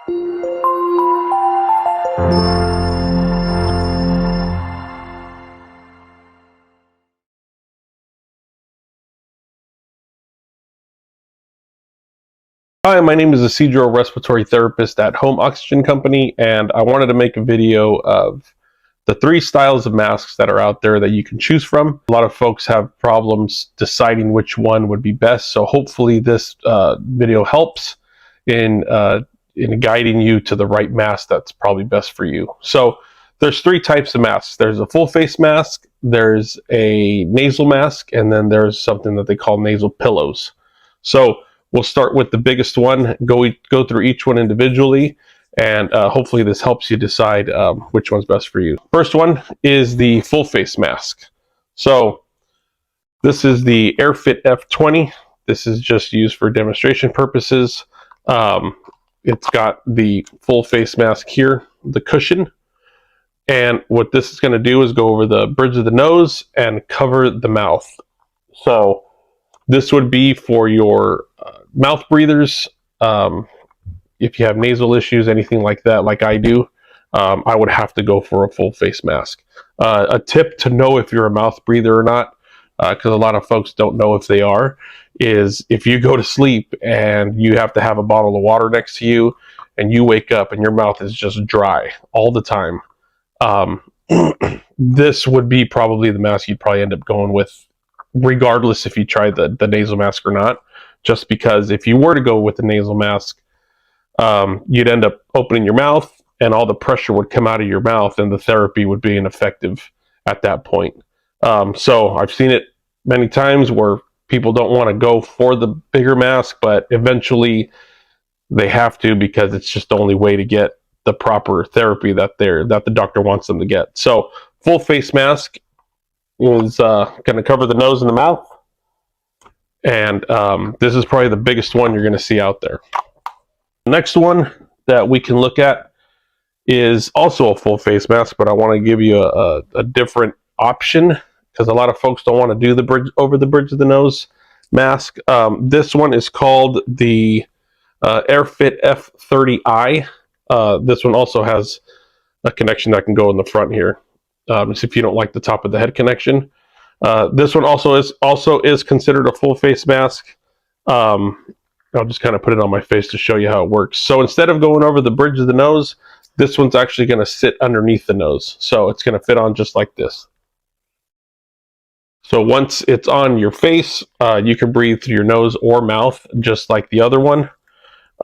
Hi, my name is Isidro, respiratory therapist at Home Oxygen Company, and I wanted to make a video of the 3 styles of masks that are out there that you can choose from. A lot of folks have problems deciding which one would be best, so hopefully this video helps in guiding you to the right mask that's probably best for you. So there's 3 types of masks. There's a full face mask, there's a nasal mask, and then there's something that they call nasal pillows. So we'll start with the biggest one, go through each one individually, and hopefully this helps you decide which one's best for you. First one is the full face mask. So this is the AirFit F20. This is just used for demonstration purposes. It's got the full face mask here, the cushion. And what this is going to do is go over the bridge of the nose and cover the mouth. So this would be for your mouth breathers. If you have nasal issues, anything like that, like I do, I would have to go for a full face mask. A tip to know if you're a mouth breather or not, because a lot of folks don't know if they are, is if you go to sleep and you have to have a bottle of water next to you and you wake up and your mouth is just dry all the time, this would be probably the mask you'd probably end up going with, regardless if you try the nasal mask or not. Just because if you were to go with the nasal mask, you'd end up opening your mouth and all the pressure would come out of your mouth and the therapy would be ineffective at that point. So I've seen it many times where people don't want to go for the bigger mask, but eventually they have to, because it's just the only way to get the proper therapy that the doctor wants them to get. So full face mask is going to cover the nose and the mouth. And this is probably the biggest one you're going to see out there. The next one that we can look at is also a full face mask, but I want to give you a different option, because a lot of folks don't want to do the bridge over the bridge of the nose mask. This one is called the AirFit F30i. This one also has a connection that can go in the front here. If you don't like the top of the head connection. This one also is considered a full face mask. I'll just kind of put it on my face to show you how it works. So instead of going over the bridge of the nose, this one's actually going to sit underneath the nose. So it's going to fit on just like this. So once it's on your face, you can breathe through your nose or mouth, just like the other one.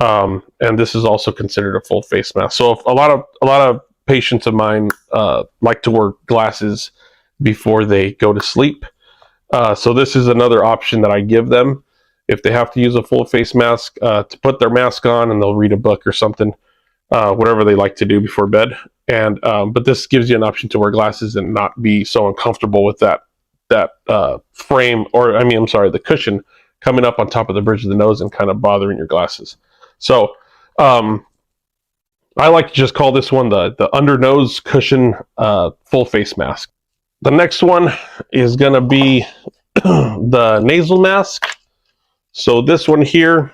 And this is also considered a full face mask. So if a lot of patients of mine like to wear glasses before they go to sleep. So this is another option that I give them if they have to use a full face mask, to put their mask on and they'll read a book or something, whatever they like to do before bed. And but this gives you an option to wear glasses and not be so uncomfortable with that frame, or the cushion coming up on top of the bridge of the nose and kind of bothering your glasses. So I like to just call this one the under nose cushion full face mask. The next one is going to be the nasal mask. So this one here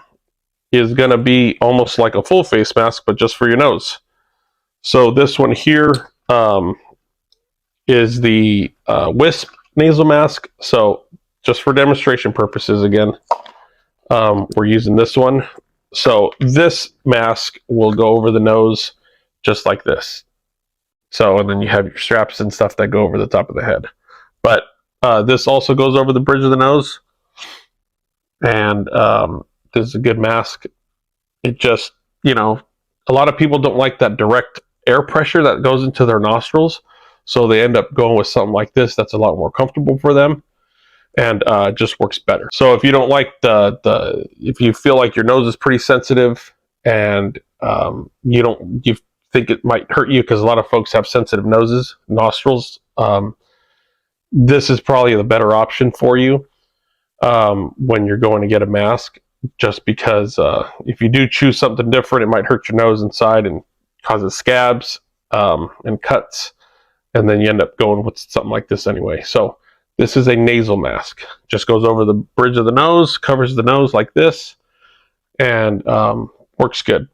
is going to be almost like a full face mask, but just for your nose. So this one here is the Wisp nasal mask. So just for demonstration purposes, again, we're using this one. So this mask will go over the nose just like this. So, and then you have your straps and stuff that go over the top of the head. But this also goes over the bridge of the nose. And this is a good mask. It just, a lot of people don't like that direct air pressure that goes into their nostrils. So they end up going with something like this that's a lot more comfortable for them. And it just works better. So if you don't like if you feel like your nose is pretty sensitive and you think it might hurt you, because a lot of folks have sensitive nostrils, this is probably the better option for you when you're going to get a mask, just because if you do choose something different, it might hurt your nose inside and causes scabs and cuts, and then you end up going with something like this anyway. So this is a nasal mask. Just goes over the bridge of the nose, covers the nose like this, and works good.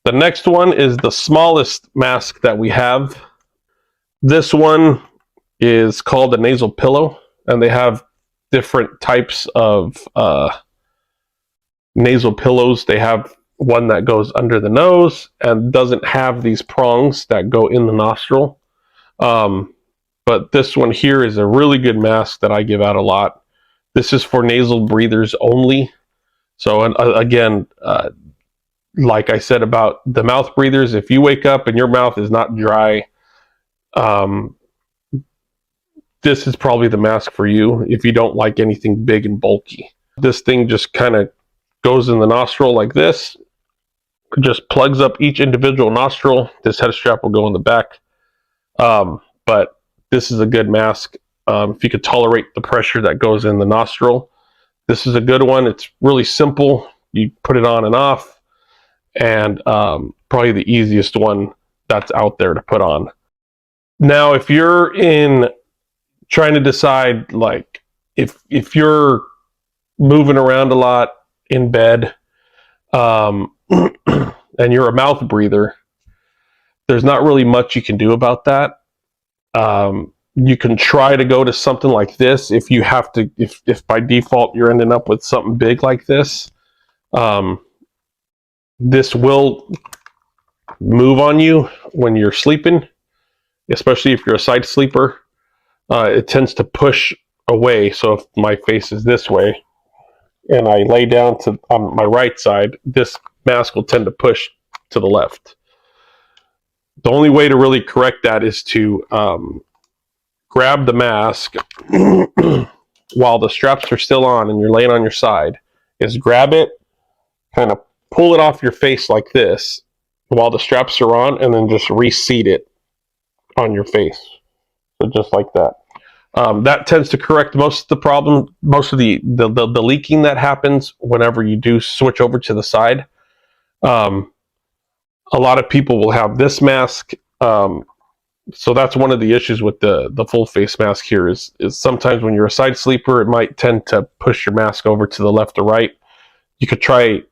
The next one is the smallest mask that we have. This one is called a nasal pillow, and they have different types of nasal pillows. They have one that goes under the nose and doesn't have these prongs that go in the nostril. But this one here is a really good mask that I give out a lot. This is for nasal breathers only. So again, like I said about the mouth breathers, if you wake up and your mouth is not dry, this is probably the mask for you if you don't like anything big and bulky. This thing just kind of goes in the nostril like this, just plugs up each individual nostril. This head strap will go in the back. But this is a good mask. If you could tolerate the pressure that goes in the nostril, this is a good one. It's really simple. You put it on and off, and probably the easiest one that's out there to put on. Now, if you're trying to decide, like, if you're moving around a lot in bed, and you're a mouth breather, there's not really much you can do about that. You can try to go to something like this if you have to, if by default you're ending up with something big like this. This will move on you when you're sleeping, especially if you're a side sleeper. It tends to push away. So if my face is this way and I lay down on my right side, this mask will tend to push to the left. The only way to really correct that is to grab the mask while the straps are still on and you're laying on your side, is grab it, kind of pull it off your face like this while the straps are on, and then just reseat it on your face. So just like that. That tends to correct most of the problem, most of the leaking that happens whenever you do switch over to the side. A lot of people will have this mask. So that's one of the issues with the full face mask here is sometimes when you're a side sleeper, it might tend to push your mask over to the left or right. You could try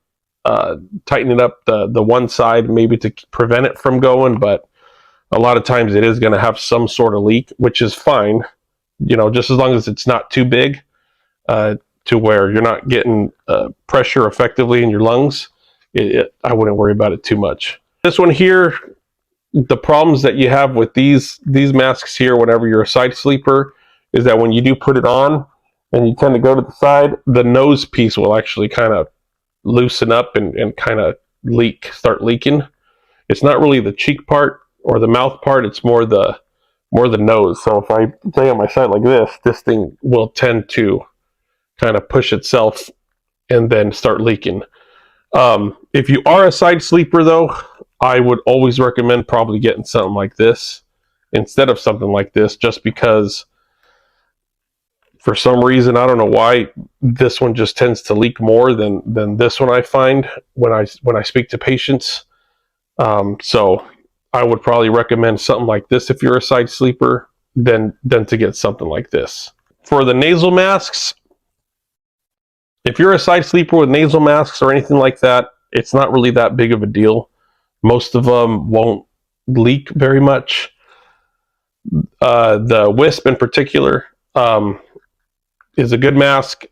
tightening up the one side maybe to prevent it from going, but a lot of times it is going to have some sort of leak, which is fine, you know, just as long as it's not too big to where you're not getting pressure effectively in your lungs. I wouldn't worry about it too much. This one here, the problems that you have with these masks here whenever you're a side sleeper is that when you do put it on and you tend to go to the side, the nose piece will actually kind of loosen up and kind of start leaking. It's not really the cheek part or the mouth part, it's more the nose. So if I lay on my side like this thing will tend to kind of push itself and then start leaking. If you are a side sleeper though, I would always recommend probably getting something like this instead of something like this, just because for some reason, I don't know why, this one just tends to leak more than this one, I find when I speak to patients. So I would probably recommend something like this if you're a side sleeper than to get something like this. For the nasal masks, if you're a side sleeper with nasal masks or anything like that, it's not really that big of a deal. Most of them won't leak very much. The Wisp in particular is a good mask.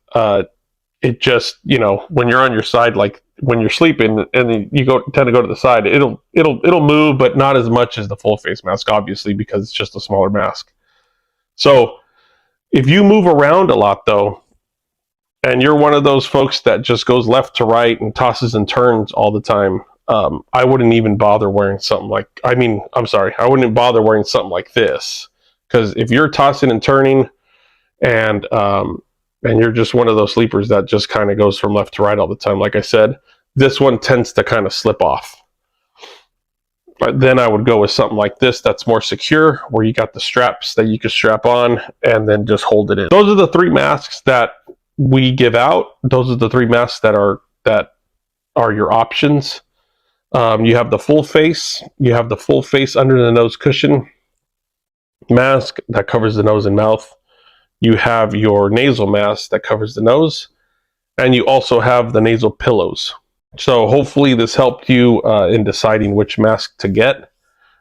It just, you know, when you're on your side, like when you're sleeping and then you tend to go to the side, it'll move, but not as much as the full face mask, obviously, because it's just a smaller mask. So if you move around a lot though, and you're one of those folks that just goes left to right and tosses and turns all the time, I wouldn't even bother wearing something like, I wouldn't bother wearing something like this, because if you're tossing and turning and you're just one of those sleepers that just kind of goes from left to right all the time, like I said, this one tends to kind of slip off. But then I would go with something like this that's more secure, where you got the straps that you can strap on and then just hold it in. Those are the three masks that we give out. Those are the three masks that are your options. You have the full face. You have the full face under the nose cushion mask that covers the nose and mouth. You have your nasal mask that covers the nose, and you also have the nasal pillows. So hopefully this helped you in deciding which mask to get.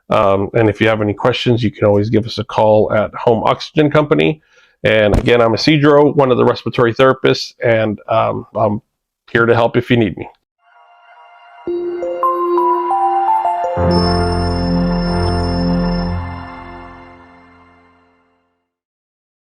And if you have any questions, you can always give us a call at Home Oxygen Company. And again, I'm Isidro, one of the respiratory therapists, and I'm here to help if you need me.